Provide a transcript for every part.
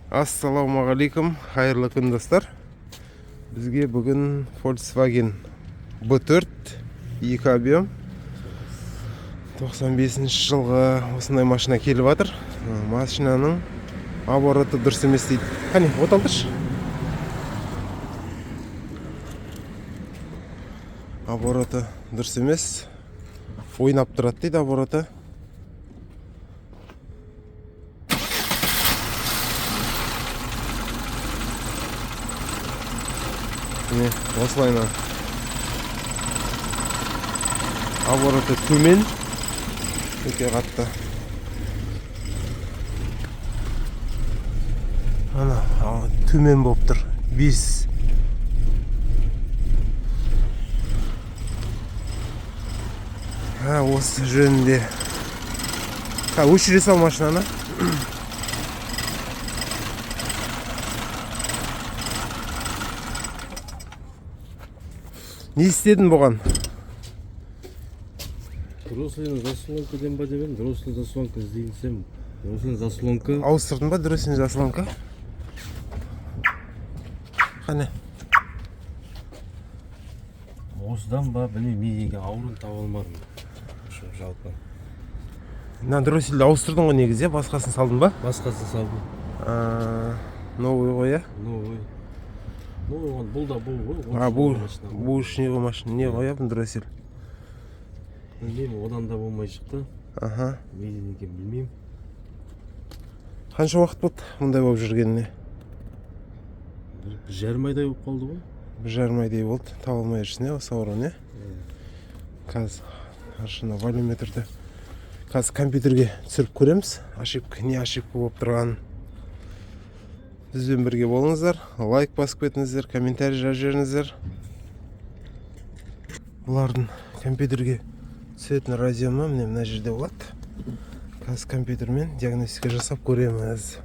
Ассалаумағалейкум, қайырлы күн достар. Бізге бүгін Volkswagen B4 2 объем 95 жылғы осындай машина келіп жатыр. Машинаның обороты дұрыс емес дейді. Қане, оталдыршы. Обороты дұрыс емес. Ойнап тұрады дейді обороты. Міне, осылайна обороты төмен, өте қатты. Ана, төмен болып тұр. 5. Осы жөнінде. Өшіре сал машинаны. Не істедің бұған? Дрослин заслонка дем ба дебем, дрослин заслонка іздейінсем. Дрослин заслонка. Ауыстырдың ба дрослин заслонка? Қане? Осыдан ба, білмейм, менеге аурын таба алмадым. Жалпы. Дрослинді ауыстырдың ғой негізі, басқасын салдың ба? Басқасын салдым. Новый ғой, я? Новый. Бұл да бұл ғой. Бұл үш не ғой машина? Не ғой, я, бұл дросель? Білмейм, одан да болмай шықты. Менеге білмейм. Қанша уақыт болды мұндай болып жүргеніне? 1,5 айдай болып қалды ғой. 1,5 айдай болды. Таба алмай жүрсің, осы ауырын, не? Қазір ашына валюметрді. Қазір компьютерге түсіріп көреміз. Ошибка, не ошибка болып тұрғанын. Бізбен бірге болыңыздар. Лайк басып кетіңіздер, комментарий жазып жіберіңіздер. Бұлардың компьютерге түсетін радиома мына жерде болады. Қазір компьютермен диагностика жасап көреміз.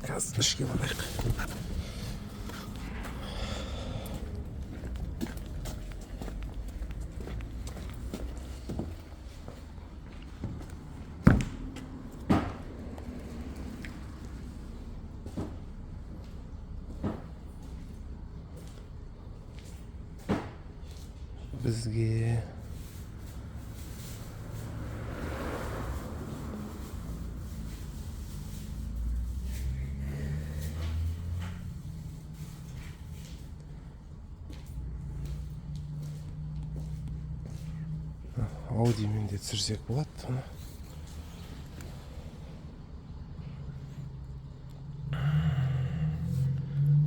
Қазір ішке барайық. Бізге аудимен де түсірсек болады.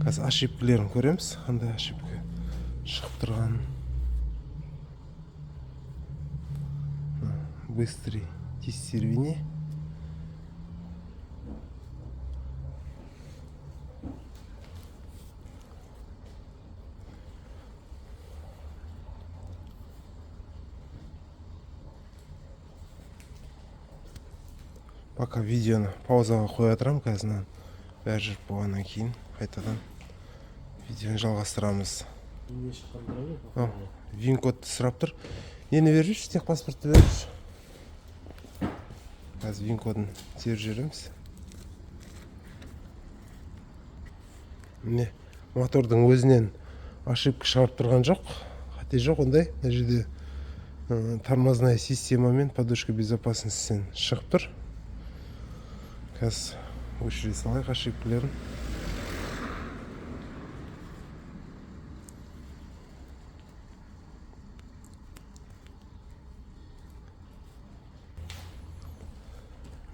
Қазір ошибкілерін көреміз. Қандай ошибка шығып тұрғанын. Быстрый тестирование. Пока видеоны паузаға қоя тұрам, қазір бәрі жүріп болғаннан кейін қайтадан видеоны жалғастырамыз. Вин кодты сұрап тұр. Нені беріп, техпаспортты беріп. Қазір вин кодын теріп жүреміз. Міне, мотордың өзінен ошибка шығарып тұрған жоқ. Қате жоқ ондай. Мына жерде тормозная системамен подушка безопасностьтен шығып тұр. Қазір өшіре салайық ошибкілерін.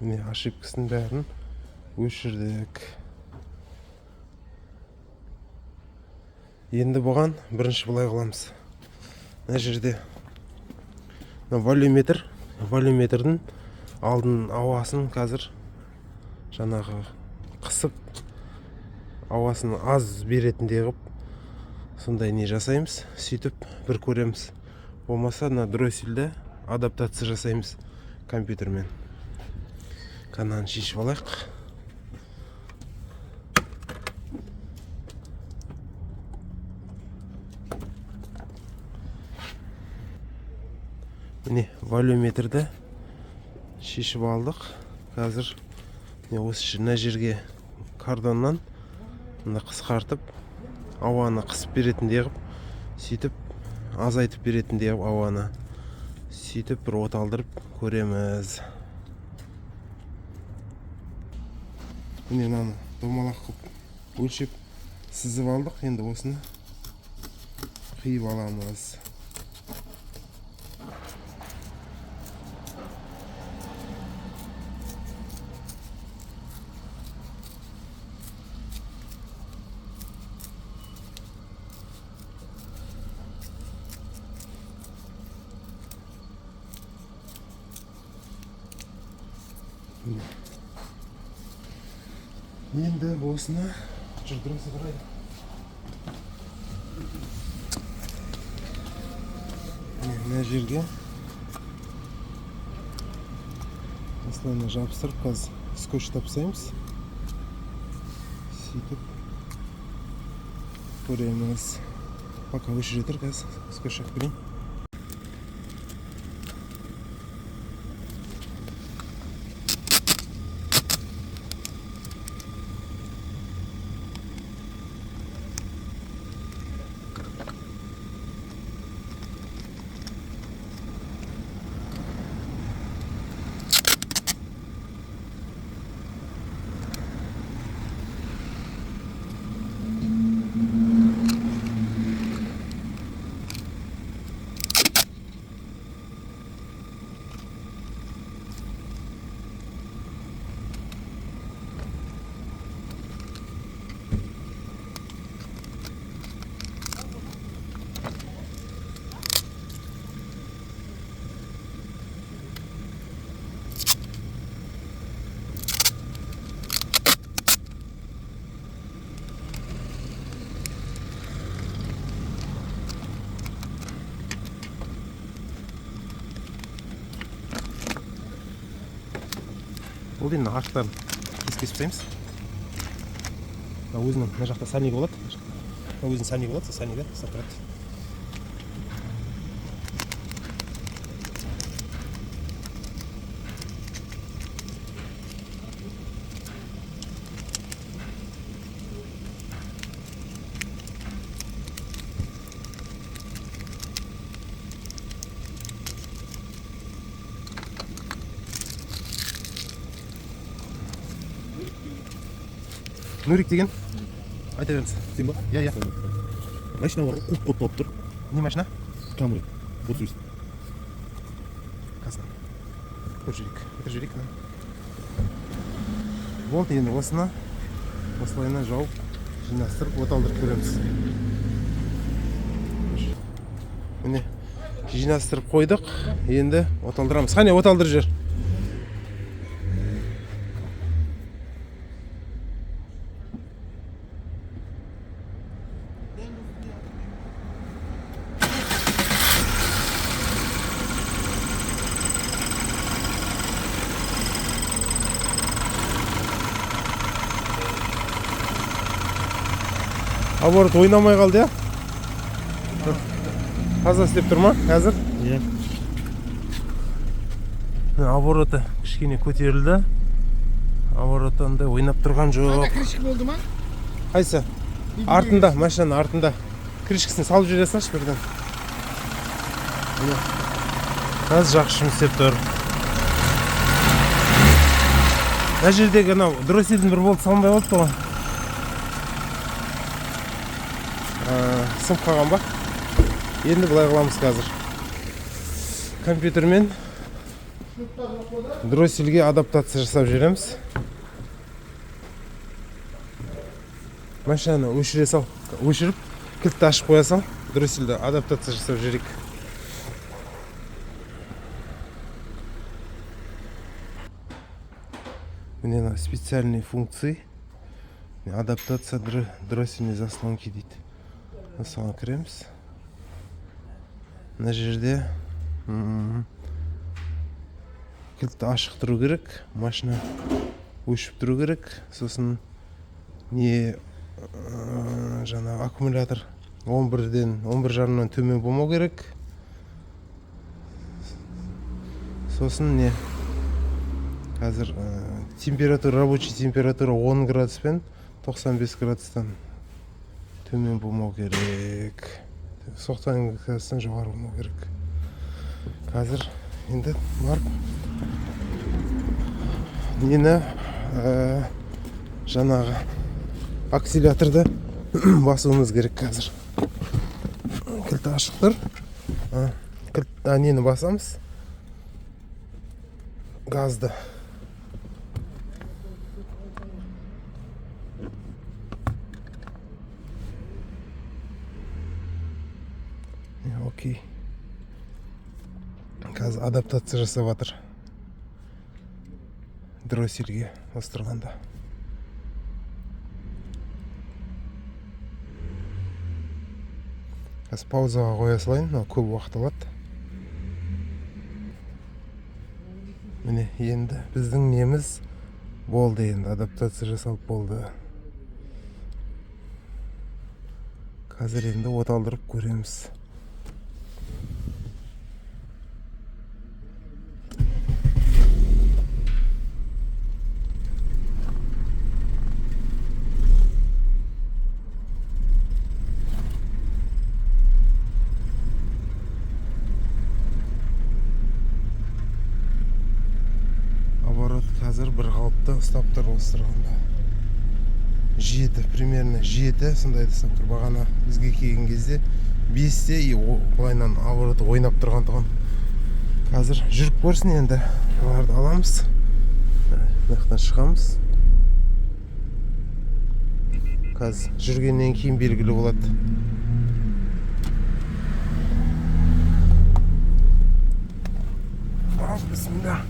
Міне ошибкасының бәрін өшірдік. Енді бұған бірінші бұлай қыламыз. Мына жерде валюметр. Валюметрдің алдын ауасын қазір жаңағы қысып ауасын аз беретіндей қып сондай не жасаймыз. Сөйтіп бір көреміз. Болмаса дросельді адаптация жасаймыз компьютермен. Каналын шешіп алайық. міне волюметрді шешіп алдық. Қазір осы жерге кардоннан қысқартып, ауаны қысып беретіндей қылып, сөйтіп азайтып беретіндей қылып ауаны сөйтіп бір оталдырып көреміз. Міне мынаны домалақ қылып өлшеп сызып алдық. Енді осыны қиып аламыз. Енді осыны жүрдіріп сыдырайды. Мына жерге осылайына жабыстырып, қазір скотч тапсаймыз. Сөйтіп көреміз. Пока өшіре тұр, қазір скотч жап берейін. Ол енді артықтарын кесіп тастаймыз. Өзінің мына жақта сальник болады. Өзінің сальнигі болады, сальнигі ұстап тұрады. Нурик деген айта беріңіз. Сен ба? Иә. Машина бар, қуып болып тұр. Не машина? Камри. Вот өйсін. Қазір. Көтір жүрек. Вот енді осыны осылайына жауып, жинастырып, оталдырып көреміз. Міне, жинастырып қойдық. Енді оталдырамыз. Қане оталдырып жүр. Аборот ойнамай қалды, я? Таза істеп тұр ма, қазір? Иә. Абороты кішкене көтерілді. Аборотанда ойнап тұрған жоқ. Қайда крышка болды ма? Қайсы? Артында, машинаның артында. Крышкасын салып жүре салшы бірден. Қазір жақсы жұмыс істеп тұр. Мына жердегі дросельдің бір болт салынбай қалыпты ғой. Сынып қалған ба? Енді былай қыламыз қазір. Компьютермен дроссельге адаптация жасап жүреміз. Машинаны өшіре сал, өшіріп, кілтті ашып қоя сал, дроссельді адаптация жасап жүрек. Міне специальные функции. Адаптация дроссельной заслонки дейді. Соған кіреміз. Мына жерде кілтті ашық тұру керек, машина өшіп тұру керек. Сосын жаңа аккумулятор 11 жарымнан төмен болмау керек. сосын не қазір температура, рабочий температура 10 градуспен 95 градустан төмен болмау керек. 90 градустан жоғары болмау керек. Қазір енді барып нені жаңағы акселяторды басуымыз керек қазір. Кілт ашық тұр. Нені басамыз? Газды. Окей. Қазір адаптация жасап жатыр. Дросельге остырғанда. Қазір паузаға қоя салайын, көп уақыт алады. Міне, енді біздің неміз болды, енді адаптация жасалып болды. Қазір енді оталдырып көреміз. Қазір бір қалыпты ұстап тұр остырғанда. 7, примерно 7 сондайды ұстап тұр. Бағана бізге келген кезде 5-те былайынан обороты ойнап тұрған тұғын. Қазір жүріп көрсін енді. Оларды аламыз. Мынаяқтан шығамыз. Қазір жүргеннен кейін белгілі болады. Бісміллә.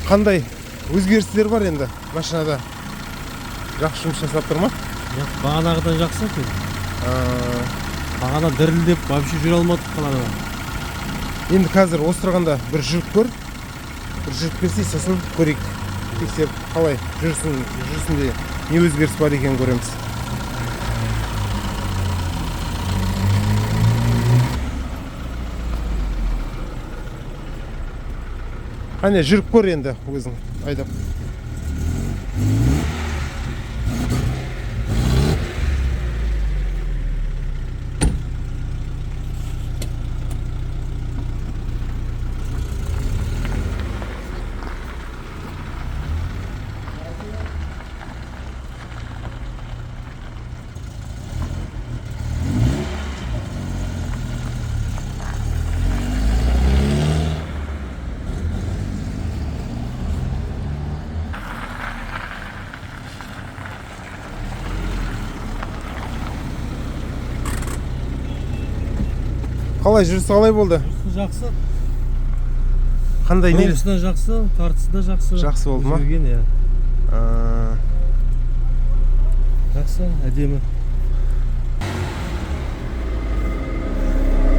Қандай өзгерістер бар енді машинада? Жақсы жұмыс жасап тұр ма? Бағанағыдан жақсы екен. Бағана дірілдеп вообще жүре алмадық қалада. Енді қазір остырғанда бір жүріп көр. Бір жүріп көрсей, сосын көрейік. Тексеріп, қалай жүрісінде не өзгеріс бар екен көреміз. Қане жүріп көр енді өзің айдап. Қалай жүрісі қалай болды? Жақсы. Қандай не? Жолысына жақсы, тартысына жақсы. Жақсы болды ма? Жүрген, иә. Жақсы, әдемі.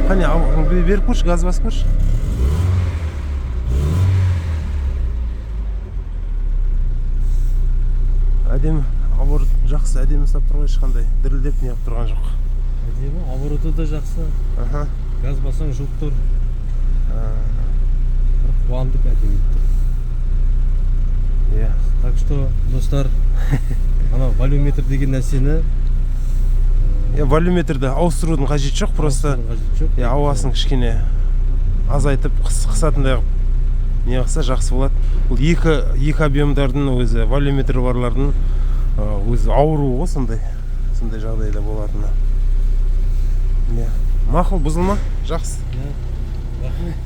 Қане, беріп көрші, газ басып көрші. Әдемі, оборот жақсы, әдемі ұстап тұрған, ешқандай дірілдеп не тұрған жоқ. Әдемі, обороты да жақсы. Газ басаң жұлып тұр. Бір қуандық әдемі тұр. Так что, достар, ана валюметр деген нәрсені Валюметрді ауыстырудың қажеті жоқ, просто ауасын кішкене азайтып қысатындай не қылса жақсы болады. Бұл екі объемдардың өзі, валюметр барлардың өзі ауыруы ғой, сондай жағдайда болатыны. Мақұл, бұзылма? Жақсы. Рахмет.